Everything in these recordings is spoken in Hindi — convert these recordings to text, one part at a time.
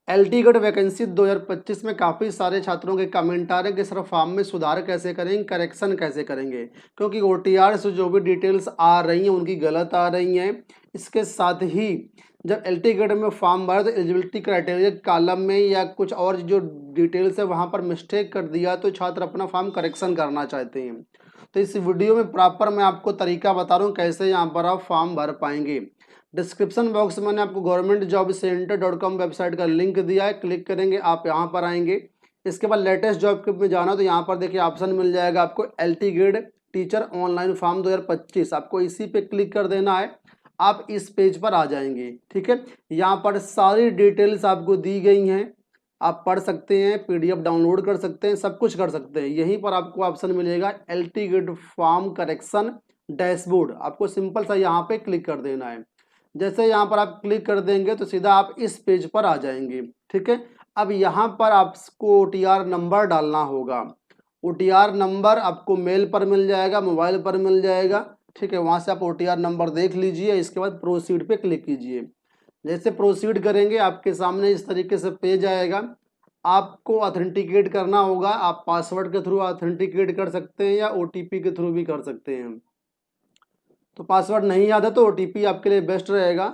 एलटी ग्रेड वैकेंसी 2025 में काफ़ी सारे छात्रों के कमेंट आ रहे हैं कि सर फॉर्म में सुधार कैसे करेंगे, करेक्शन कैसे करेंगे, क्योंकि ओटीआर से जो भी डिटेल्स आ रही हैं उनकी गलत आ रही हैं। इसके साथ ही जब एलटी ग्रेड में फॉर्म भरा तो एलिजिबिलिटी क्राइटेरिया कॉलम में या कुछ और जो डिटेल्स है वहाँ पर मिस्टेक कर दिया तो छात्र अपना फॉर्म करेक्शन करना चाहते हैं। तो इस वीडियो में प्रॉपर मैं आपको तरीका बता रहा हूँ कैसे यहाँ पर आप फॉर्म भर पाएंगे। डिस्क्रिप्शन बॉक्स में मैंने आपको governmentjobcenter.com वेबसाइट का लिंक दिया है, क्लिक करेंगे आप यहाँ पर आएंगे। इसके बाद लेटेस्ट जॉब में जाना तो यहाँ पर देखिए ऑप्शन मिल जाएगा आपको LT grade teacher online form 2025, आपको इसी पे क्लिक कर देना है। आप इस पेज पर आ जाएंगे। ठीक है, यहाँ पर सारी डिटेल्स आपको दी गई हैं, आप पढ़ सकते हैं, पीडीएफ डाउनलोड कर सकते हैं, सब कुछ कर सकते हैं। यहीं पर आपको ऑप्शन मिलेगा LT grade form correction dashboard, आपको सिंपल सा यहाँ पे क्लिक कर देना है। जैसे यहाँ पर आप क्लिक कर देंगे तो सीधा आप इस पेज पर आ जाएंगे। ठीक है, अब यहाँ पर आपको ओटीआर नंबर डालना होगा। ओटीआर नंबर आपको मेल पर मिल जाएगा, मोबाइल पर मिल जाएगा। ठीक है, वहाँ से आप ओटीआर नंबर देख लीजिए। इसके बाद प्रोसीड पे क्लिक कीजिए। जैसे प्रोसीड करेंगे आपके सामने इस तरीके से पेज आएगा। आपको ऑथेंटिकेट करना होगा, आप पासवर्ड के थ्रू ऑथेंटिकेट कर सकते हैं या ओटीपी के थ्रू भी कर सकते हैं। तो पासवर्ड नहीं याद है तो ओटीपी आपके लिए बेस्ट रहेगा।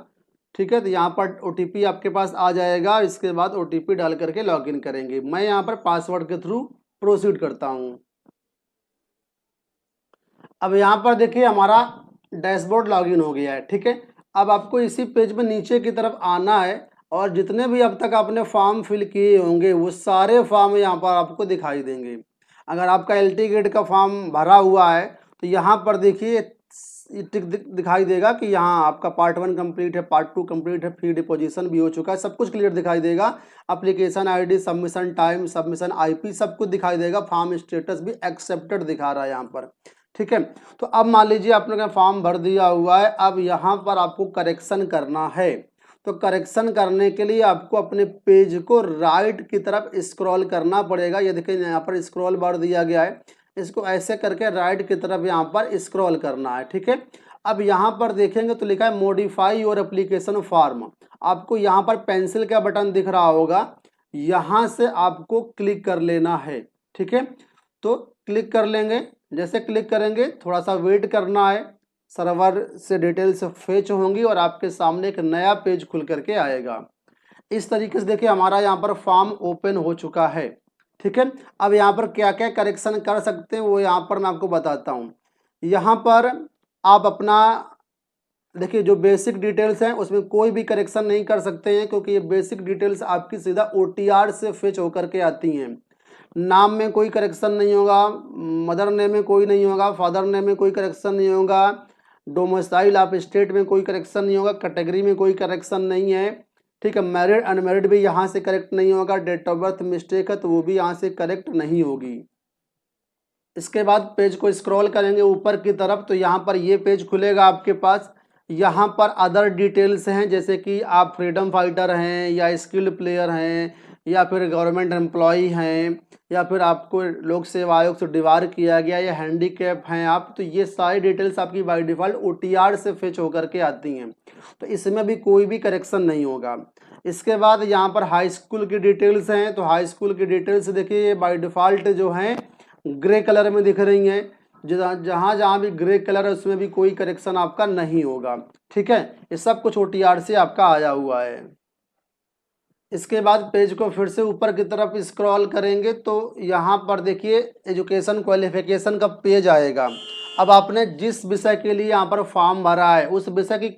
ठीक है, तो यहाँ पर ओटीपी आपके पास आ जाएगा। इसके बाद ओटीपी डाल करके लॉगिन करेंगे। मैं यहाँ पर पासवर्ड के थ्रू प्रोसीड करता हूँ। अब यहाँ पर देखिए हमारा डैशबोर्ड लॉगिन हो गया है। ठीक है, अब आपको इसी पेज में नीचे की तरफ आना है और जितने भी अब तक आपने फॉर्म फिल किए होंगे वो सारे फॉर्म यहाँ पर आपको दिखाई देंगे। अगर आपका एलटी ग्रेड का फॉर्म भरा हुआ है तो यहाँ पर देखिए टिक दिखाई देगा कि यहाँ आपका पार्ट 1 कंप्लीट है, पार्ट 2 कंप्लीट है, फ्री डिपोजिशन भी हो चुका है, सब कुछ क्लियर दिखाई देगा। Application ID, submission time, submission IP सब कुछ दिखाई देगा। फॉर्म स्टेटस भी एक्सेप्टेड दिखा रहा है यहाँ पर। ठीक है, तो अब मान लीजिए आपने का फॉर्म भर दिया हुआ है, अब यहाँ पर आपको करेक्शन करना है। तो करेक्शन करने के लिए आपको अपने पेज को राइट की तरफ स्क्रॉल करना पड़ेगा। ये देखिए यहाँ पर स्क्रॉल बार दिया गया है, इसको ऐसे करके राइट की तरफ यहाँ पर स्क्रॉल करना है। ठीक है, अब यहाँ पर देखेंगे तो लिखा है मॉडिफाई योर एप्लीकेशन फॉर्म। आपको यहाँ पर पेंसिल का बटन दिख रहा होगा, यहाँ से आपको क्लिक कर लेना है। ठीक है, तो क्लिक कर लेंगे। जैसे क्लिक करेंगे थोड़ा सा वेट करना है, सर्वर से डिटेल्स फेच होंगी और आपके सामने एक नया पेज खुल करके आएगा। इस तरीके से देखिए हमारा यहाँ पर फॉर्म ओपन हो चुका है। ठीक है, अब यहाँ पर क्या क्या करेक्शन कर सकते हैं वो यहाँ पर मैं आपको बताता हूँ। यहाँ पर आप अपना देखिए जो बेसिक डिटेल्स हैं उसमें कोई भी करेक्शन नहीं कर सकते हैं, क्योंकि ये बेसिक डिटेल्स आपकी सीधा ओटीआर से फेच होकर के आती हैं। नाम में कोई करेक्शन नहीं होगा, मदर नेम में कोई नहीं होगा, फादर नेम में कोई करेक्शन नहीं होगा, डोमिसाइल ऑफ स्टेट में कोई करेक्शन नहीं होगा, कैटेगरी में कोई करेक्शन नहीं है। ठीक है, मैरिड अनमैरिड भी यहाँ से करेक्ट नहीं होगा, डेट ऑफ बर्थ मिस्टेक है तो वो भी यहाँ से करेक्ट नहीं होगी। इसके बाद पेज को स्क्रॉल करेंगे ऊपर की तरफ तो यहाँ पर ये पेज खुलेगा आपके पास। यहाँ पर अदर डिटेल्स हैं, जैसे कि आप फ्रीडम फाइटर हैं या स्किल्ड प्लेयर हैं या फिर गवर्नमेंट एम्प्लॉई हैं या फिर आपको लोक सेवा आयोग से डिवार किया गया या हैंडीकैप हैं आप, तो ये सारी डिटेल्स आपकी बाय डिफ़ॉल्ट ओटीआर से फेच होकर के आती हैं, तो इसमें भी कोई भी करेक्शन नहीं होगा। इसके बाद यहाँ पर हाई स्कूल की डिटेल्स हैं, तो हाई स्कूल की डिटेल्स देखिए बाय डिफ़ॉल्ट जो हैं ग्रे कलर में दिख रही हैं। जहाँ जहाँ भी ग्रे कलर है उसमें भी कोई करेक्शन आपका नहीं होगा। ठीक है, ये सब कुछ ओटीआर से आपका आया हुआ है। इसके बाद पेज को फिर से ऊपर की तरफ स्क्रॉल करेंगे तो यहाँ पर देखिए एजुकेशन क्वालिफिकेशन का पेज आएगा। अब आपने जिस विषय के लिए यहाँ पर फॉर्म भरा है उस विषय की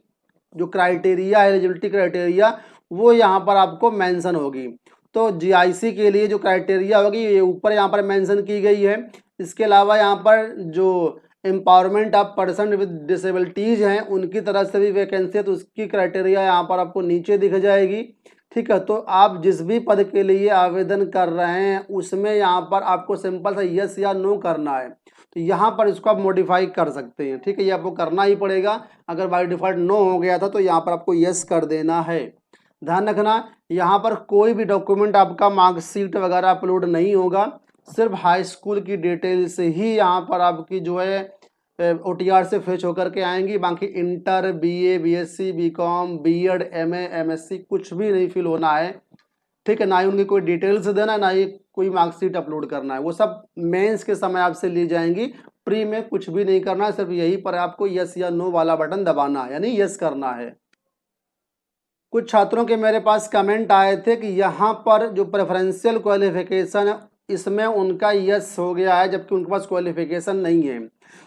जो क्राइटेरिया है, एलिजिबिलिटी क्राइटेरिया, वो यहाँ पर आपको मेंशन होगी। तो जीआईसी के लिए जो क्राइटेरिया होगी ये ऊपर यहाँ पर मेंशन की गई है। इसके अलावा यहाँ पर जो empowerment of person with disabilities हैं उनकी तरफ से भी वैकेंसी है, तो उसकी क्राइटेरिया यहाँ पर आपको नीचे दिख जाएगी। ठीक है, तो आप जिस भी पद के लिए आवेदन कर रहे हैं उसमें यहाँ पर आपको सिंपल सा यस या नो करना है, तो यहाँ पर इसको आप मॉडिफाई कर सकते हैं। ठीक है, ये आपको करना ही पड़ेगा। अगर बाय डिफ़ॉल्ट नो हो गया था तो यहाँ पर आपको यस कर देना है। ध्यान रखना यहाँ पर कोई भी डॉक्यूमेंट आपका मार्कशीट वगैरह अपलोड नहीं होगा, सिर्फ हाई स्कूल की डिटेल से ही यहाँ पर आपकी जो है OTR से फेच होकर के आएंगी। बाकी inter, BA, BSc, BCom, B.Ed, MA, MSc कुछ भी नहीं फिल होना है, ठीक है। ना ही उनकी कोई डिटेल्स देना, ना ही कोई मार्कशीट अपलोड करना है, वो सब मेंस के समय आपसे ली जाएंगी। प्री में कुछ भी नहीं करना है, सिर्फ यही पर आपको यस या नो वाला बटन दबाना है, यानी यस करना है। कुछ छात्रों के मेरे पास कमेंट आए थे कि यहाँ पर जो प्रेफरेंशियल क्वालिफिकेशन है इसमें उनका यस हो गया है, जबकि उनके पास क्वालिफिकेशन नहीं है।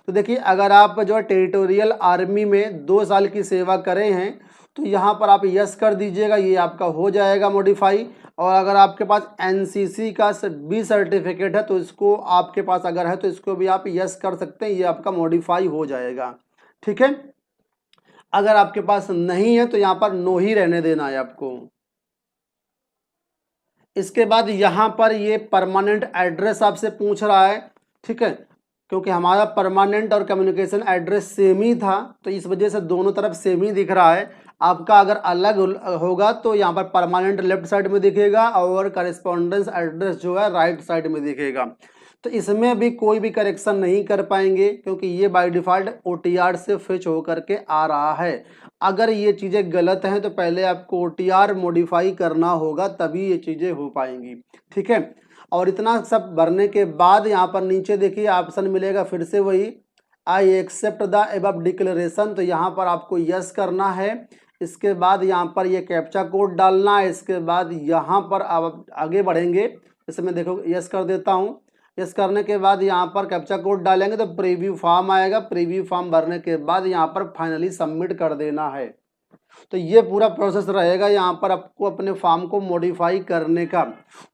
तो देखिए, अगर आप जो है टेरिटोरियल आर्मी में 2 साल की सेवा करे हैं तो यहाँ पर आप यस कर दीजिएगा, ये आपका हो जाएगा मॉडिफाई। और अगर आपके पास NCC का भी सर्टिफिकेट है तो इसको आपके पास अगर है तो इसको भी आप यस कर सकते हैं, ये आपका मॉडिफाई हो जाएगा, ठीक है। अगर आपके पास नहीं है तो यहाँ पर नो ही रहने देना है आपको। इसके बाद यहाँ पर ये परमानेंट एड्रेस आपसे पूछ रहा है, ठीक है, क्योंकि हमारा परमानेंट और कम्युनिकेशन एड्रेस सेम ही था तो इस वजह से दोनों तरफ सेम ही दिख रहा है। आपका अगर अलग होगा तो यहाँ पर परमानेंट लेफ्ट साइड में दिखेगा और करेस्पॉन्डेंस एड्रेस जो है राइट साइड में दिखेगा। तो इसमें भी कोई भी करेक्शन नहीं कर पाएंगे क्योंकि ये बाय डिफ़ॉल्ट OTR से फेच होकर के आ रहा है। अगर ये चीज़ें गलत हैं तो पहले आपको OTR मॉडिफाई करना होगा, तभी ये चीज़ें हो पाएंगी, ठीक है। और इतना सब भरने के बाद यहाँ पर नीचे देखिए ऑप्शन मिलेगा, फिर से वही I accept the above declaration, तो यहाँ पर आपको यस करना है। इसके बाद यहाँ पर ये कैप्चा कोड डालना है। इसके बाद यहाँ पर आप आगे बढ़ेंगे, जैसे मैं देखो यस कर देता हूँ। यस करने के बाद यहाँ पर कैप्चा कोड डालेंगे तो प्रीव्यू फॉर्म आएगा। प्रीव्यू फॉर्म भरने के बाद यहाँ पर फाइनली सबमिट कर देना है। तो ये पूरा प्रोसेस रहेगा यहाँ पर आपको अपने फॉर्म को मॉडिफाई करने का।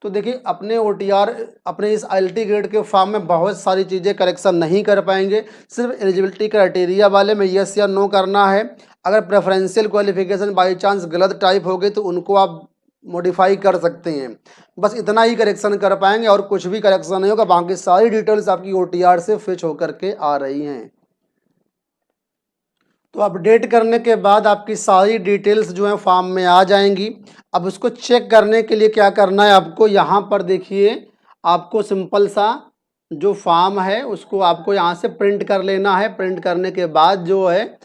तो देखिए, अपने OTR अपने इस ILT ग्रेड के फॉर्म में बहुत सारी चीज़ें करेक्शन नहीं कर पाएंगे। सिर्फ एलिजिबिलिटी क्राइटेरिया वाले में यस या नो करना है। अगर प्रेफरेंशियल क्वालिफिकेशन बाई चांस गलत टाइप हो गई तो उनको आप मॉडिफाई कर सकते हैं। बस इतना ही करेक्शन कर पाएंगे और कुछ भी करेक्शन नहीं होगा। बाकी सारी डिटेल्स आपकी OTR से फेच होकर के आ रही हैं। तो अपडेट करने के बाद आपकी सारी डिटेल्स जो है फॉर्म में आ जाएंगी। अब उसको चेक करने के लिए क्या करना है आपको, यहाँ पर देखिए आपको सिंपल सा जो फॉर्म है उसको आपको यहाँ से प्रिंट कर लेना है। प्रिंट करने के बाद जो है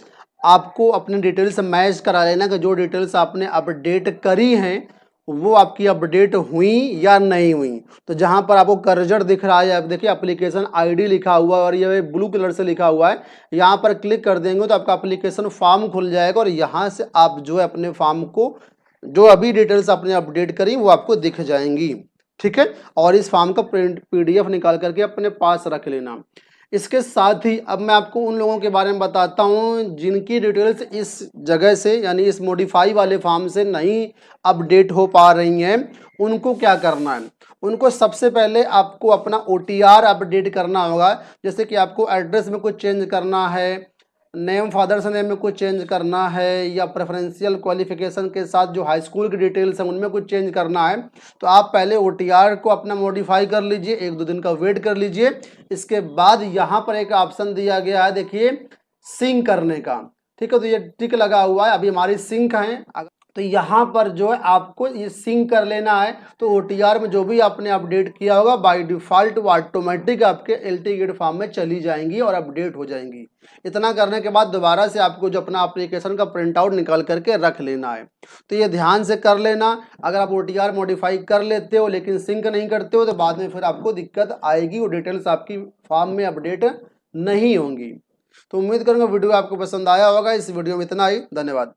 आपको अपने डिटेल्स मैच करा लेना कि जो डिटेल्स आपने अपडेट करी हैं वो आपकी अपडेट हुई या नहीं हुई। तो जहां पर आपको कर्जर दिख रहा है, आप देखिए एप्लीकेशन ID लिखा हुआ है और ये ब्लू कलर से लिखा हुआ है, यहाँ पर क्लिक कर देंगे तो आपका एप्लीकेशन फॉर्म खुल जाएगा और यहाँ से आप जो है अपने फॉर्म को जो अभी डिटेल्स आपने अपडेट करी वो आपको दिख जाएंगी, ठीक है। और इस फॉर्म का प्रिंट PDF निकाल करके अपने पास रख लेना। इसके साथ ही अब मैं आपको उन लोगों के बारे में बताता हूं जिनकी डिटेल्स इस जगह से यानी इस मॉडिफाई वाले फॉर्म से नहीं अपडेट हो पा रही हैं। उनको क्या करना है, उनको सबसे पहले आपको अपना OTR अपडेट करना होगा। जैसे कि आपको एड्रेस में कुछ चेंज करना है, नेम फादर्स नेम में कुछ चेंज करना है, या प्रेफरेंशियल क्वालिफिकेशन के साथ जो हाई स्कूल की डिटेल्स हैं उनमें कुछ चेंज करना है, तो आप पहले OTR को अपना मॉडिफाई कर लीजिए, 1-2 दिन का वेट कर लीजिए। इसके बाद यहाँ पर एक ऑप्शन दिया गया है, देखिए सिंक करने का, ठीक है। तो ये टिक लगा हुआ है, अभी हमारी सिंक है, तो यहाँ पर जो है आपको ये सिंक कर लेना है। तो OTR में जो भी आपने अपडेट किया होगा बाय डिफ़ॉल्ट वो ऑटोमेटिक आपके LT ग्रेड फॉर्म में चली जाएंगी और अपडेट हो जाएंगी। इतना करने के बाद दोबारा से आपको जो अपना एप्लीकेशन का प्रिंट आउट निकाल करके रख लेना है। तो ये ध्यान से कर लेना। अगर आप OTR मॉडिफाई कर लेते हो लेकिन सिंक नहीं करते हो तो बाद में फिर आपको दिक्कत आएगी, वो डिटेल्स आपकी फॉर्म में अपडेट नहीं होंगी। तो उम्मीद करूँगा वीडियो आपको पसंद आया होगा। इस वीडियो में इतना ही, धन्यवाद।